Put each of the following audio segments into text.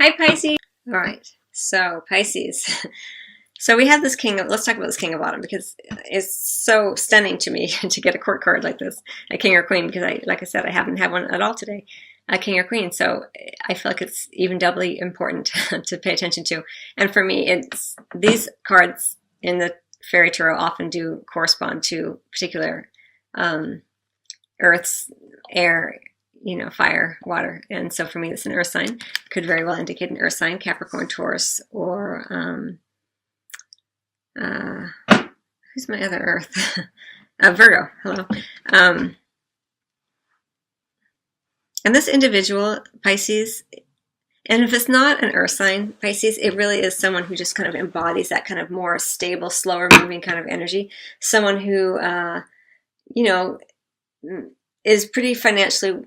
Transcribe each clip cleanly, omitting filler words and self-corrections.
Hi, Pisces. All right. So, Pisces. So we have this king of, let's talk about this king of autumn because it's so stunning to me to get a court card like this, a king or queen, because like I said, I haven't had one at all today, a king or queen. So I feel like it's even doubly important to pay attention to. And for me, it's these cards in the fairy tarot often do correspond to particular earth's air, fire, water. And so for me, it's an earth sign. Could very well indicate an earth sign, Capricorn, Taurus, or who's my other earth? Virgo. Hello. And this individual, Pisces, and if it's not an earth sign, Pisces, it really is someone who just kind of embodies that kind of more stable, slower moving kind of energy. Someone who, is pretty financially,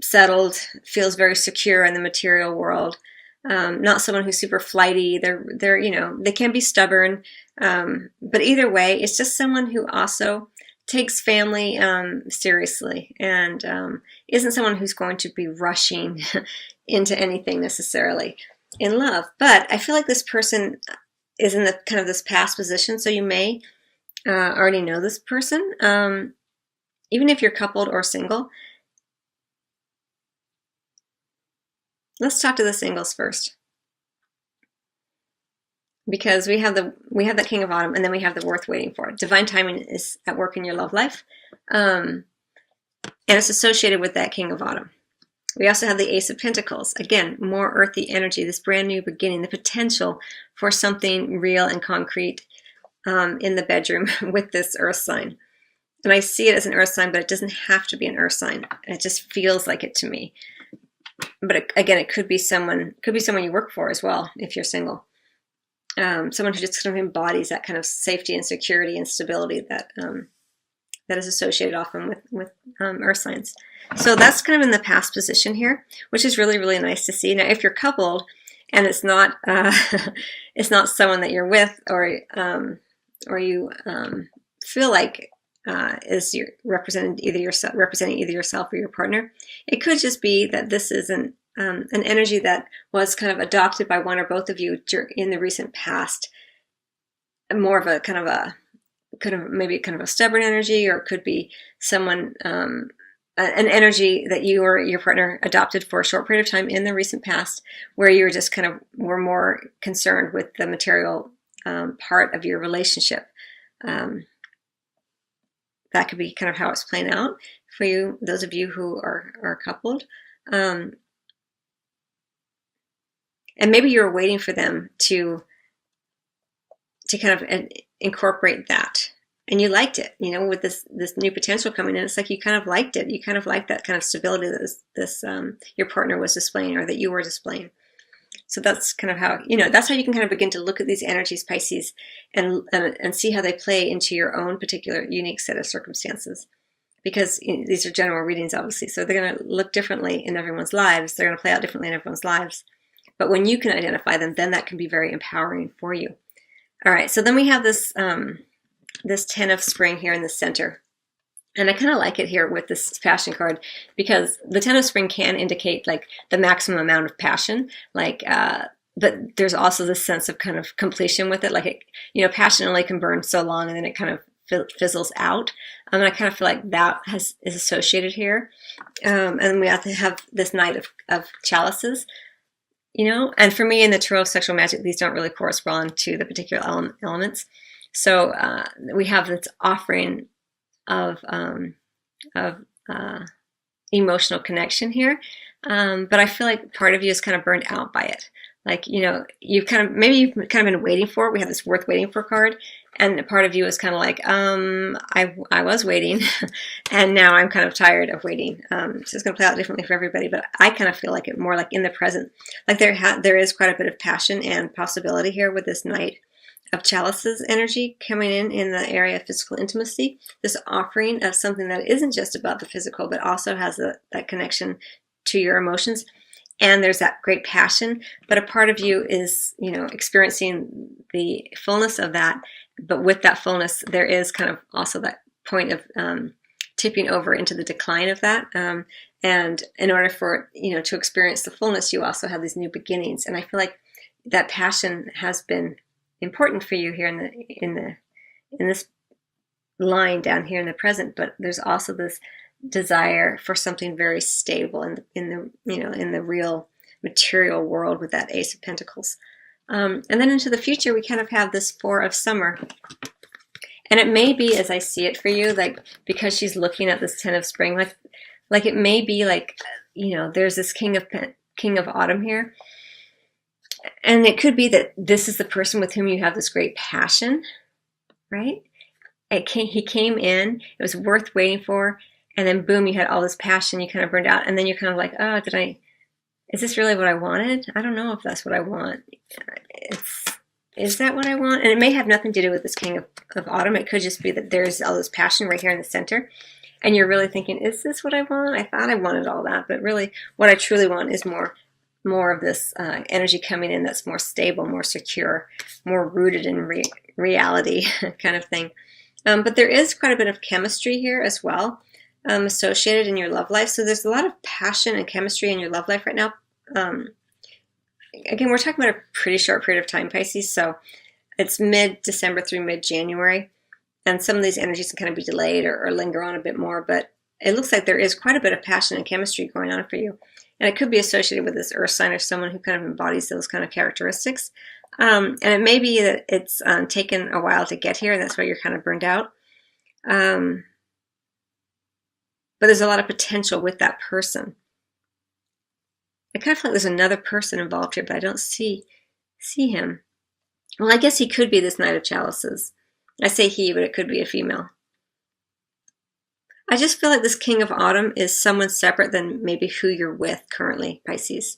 settled, feels very secure in the material world. Not someone who's super flighty. They're they can be stubborn, but either way, it's just someone who also takes family seriously and isn't someone who's going to be rushing into anything necessarily in love. But I feel like this person is in the kind of this past position, so you may already know this person, even if you're coupled or single. Let's talk to the singles first, because we have that King of Autumn, and then we have the worth waiting for. Divine timing is at work in your love life, and it's associated with that King of Autumn. We also have the Ace of Pentacles. Again, more earthy energy, this brand new beginning, the potential for something real and concrete in the bedroom with this earth sign. And I see it as an earth sign, but it doesn't have to be an earth sign. It just feels like it to me. But again, it could be someone you work for as well if you're single. Someone who just kind of embodies that kind of safety and security and stability that is associated often with earth signs. So that's kind of in the past position here, which is really, really nice to see. Now, if you're coupled and it's not it's not someone that you're with, or you feel like is representing either yourself or your partner, it could just be that this is an energy that was kind of adopted by one or both of you in the recent past. More of a kind of maybe a stubborn energy, or it could be someone an energy that you or your partner adopted for a short period of time in the recent past, where you were just were more concerned with the material part of your relationship. That could be kind of how it's playing out for you, those of you who are coupled. And maybe you're waiting for them to kind of incorporate that. And you liked it, with this new potential coming in. It's like you kind of liked it. You kind of liked that kind of stability that this your partner was displaying, or that you were displaying. So that's kind of how, that's how you can kind of begin to look at these energies, Pisces, and see how they play into your own particular unique set of circumstances. Because these are general readings, obviously, so they're going to look differently in everyone's lives. They're going to play out differently in everyone's lives. But when you can identify them, then that can be very empowering for you. All right, so then we have this this 10 of Spring here in the center. And I kind of like it here with this passion card, because the 10 of Spring can indicate like the maximum amount of passion, but there's also this sense of kind of completion with it. Like passion only can burn so long, and then it kind of fizzles out. And I kind of feel like that is associated here. And we have to have this Knight of Chalices, and for me in the Tarot of Sexual Magic, these don't really correspond to the particular elements. So we have this offering of emotional connection here, but I feel like part of you is kind of burned out by it. Like you've kind of been waiting for it. We have this worth waiting for card, and a part of you is kind of like I was waiting, and now I'm kind of tired of waiting. So it's going to play out differently for everybody, but I kind of feel like it more like in the present. Like there is quite a bit of passion and possibility here with this Knight of Chalices energy coming in the area of physical intimacy, this offering of something that isn't just about the physical, but also has that connection to your emotions. And there's that great passion, but a part of you is, experiencing the fullness of that. But with that fullness, there is kind of also that point of tipping over into the decline of that. And in order for to experience the fullness, you also have these new beginnings. And I feel like that passion has been important for you here in this line down here in the present. But there's also this desire for something very stable in the real material world with that Ace of Pentacles. And then into the future, we kind of have this Four of Summer. And it may be, as I see it for you, like, because she's looking at this Ten of Spring, like it may be like, there's this King of Autumn here. And it could be that this is the person with whom you have this great passion, right? He came in, it was worth waiting for, and then boom, you had all this passion, you kind of burned out, and then you're kind of like, oh, is this really what I wanted? I don't know if that's what I want. Is that what I want? And it may have nothing to do with this King of Autumn. It could just be that there's all this passion right here in the center, and you're really thinking, is this what I want? I thought I wanted all that, but really what I truly want is more of this energy coming in that's more stable, more secure, more rooted in reality kind of thing. But there is quite a bit of chemistry here as well, associated in your love life. So there's a lot of passion and chemistry in your love life right now. Again, we're talking about a pretty short period of time, Pisces. So it's mid-December through mid-January. And some of these energies can kind of be delayed or linger on a bit more. But it looks like there is quite a bit of passion and chemistry going on for you. And it could be associated with this earth sign or someone who kind of embodies those kind of characteristics. And it may be that it's taken a while to get here, and that's why you're kind of burned out. But there's a lot of potential with that person. I kind of feel like there's another person involved here, but I don't see him. Well, I guess he could be this Knight of Chalices. I say he, but it could be a female. I just feel like this King of Autumn is someone separate than maybe who you're with currently, Pisces.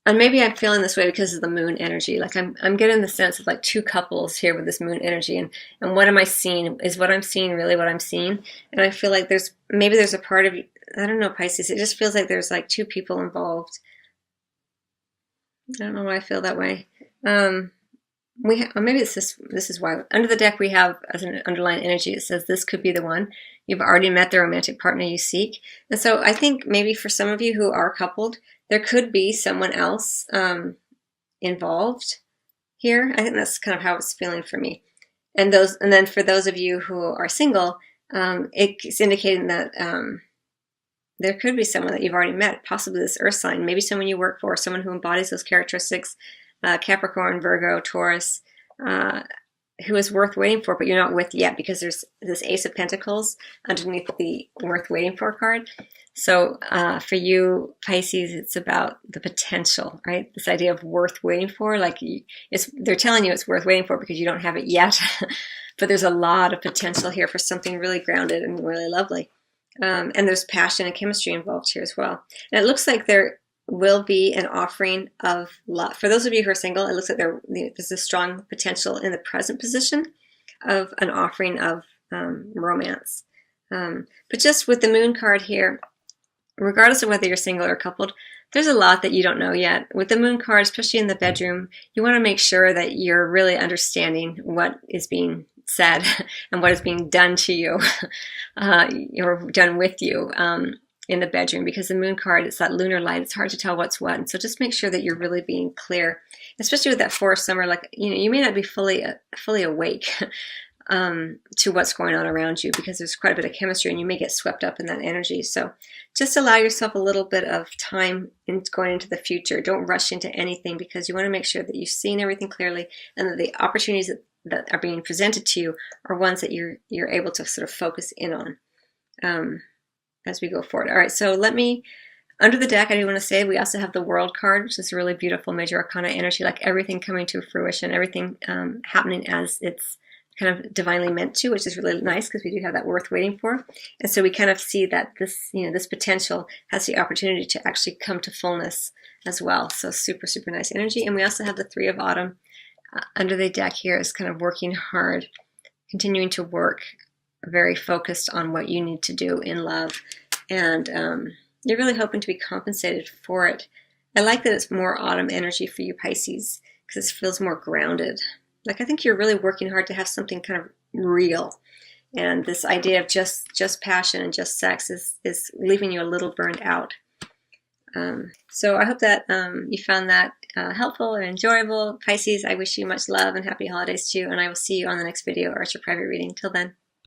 And maybe I'm feeling this way because of the moon energy. Like I'm getting the sense of like two couples here with this moon energy. And what am I seeing? Is what I'm seeing really what I'm seeing? And I feel like there's a part of, I don't know, Pisces. It just feels like there's like two people involved. I don't know why I feel that way. Maybe it's this is why. Under the deck we have as an underlying energy, it says this could be the one. You've already met the romantic partner you seek. And so I think maybe for some of you who are coupled, there could be someone else involved here. I think that's kind of how it's feeling for me. And then for those of you who are single, it's indicating that there could be someone that you've already met, possibly this earth sign, maybe someone you work for, someone who embodies those characteristics, Capricorn, Virgo, Taurus, who is worth waiting for, but you're not with yet because there's this Ace of Pentacles underneath the worth waiting for card. So for you, Pisces, it's about the potential, right? This idea of worth waiting for, like they're telling you it's worth waiting for because you don't have it yet, but there's a lot of potential here for something really grounded and really lovely. And there's passion and chemistry involved here as well. And it looks like there will be an offering of love. For those of you who are single, it looks like there's a strong potential in the present position of an offering of romance. But just with the moon card here, regardless of whether you're single or coupled, there's a lot that you don't know yet. With the moon card, especially in the bedroom, you want to make sure that you're really understanding what is being said and what is being done to you or done with you in the bedroom, because the moon card, it's that lunar light. It's hard to tell what's what. And so just make sure that you're really being clear, especially with that Four of Summer. Like, you may not be fully awake to what's going on around you because there's quite a bit of chemistry and you may get swept up in that energy. So just allow yourself a little bit of time in going into the future. Don't rush into anything because you want to make sure that you've seen everything clearly and that the opportunities that are being presented to you are ones that you're able to sort of focus in on as we go forward. All right, so under the deck, I do want to say we also have the World card, which is a really beautiful major arcana energy, like everything coming to fruition, everything happening as it's kind of divinely meant to, which is really nice because we do have that worth waiting for. And so we kind of see that this potential has the opportunity to actually come to fullness as well. So super, super nice energy. And we also have the Three of Autumn under the deck here is kind of working hard, continuing to work, very focused on what you need to do in love. And you're really hoping to be compensated for it. I like that it's more autumn energy for you, Pisces, because it feels more grounded. Like, I think you're really working hard to have something kind of real. And this idea of just passion and just sex is leaving you a little burned out. So I hope that you found that helpful and enjoyable. Pisces, I wish you much love and happy holidays too, and I will see you on the next video or at your private reading. Till then.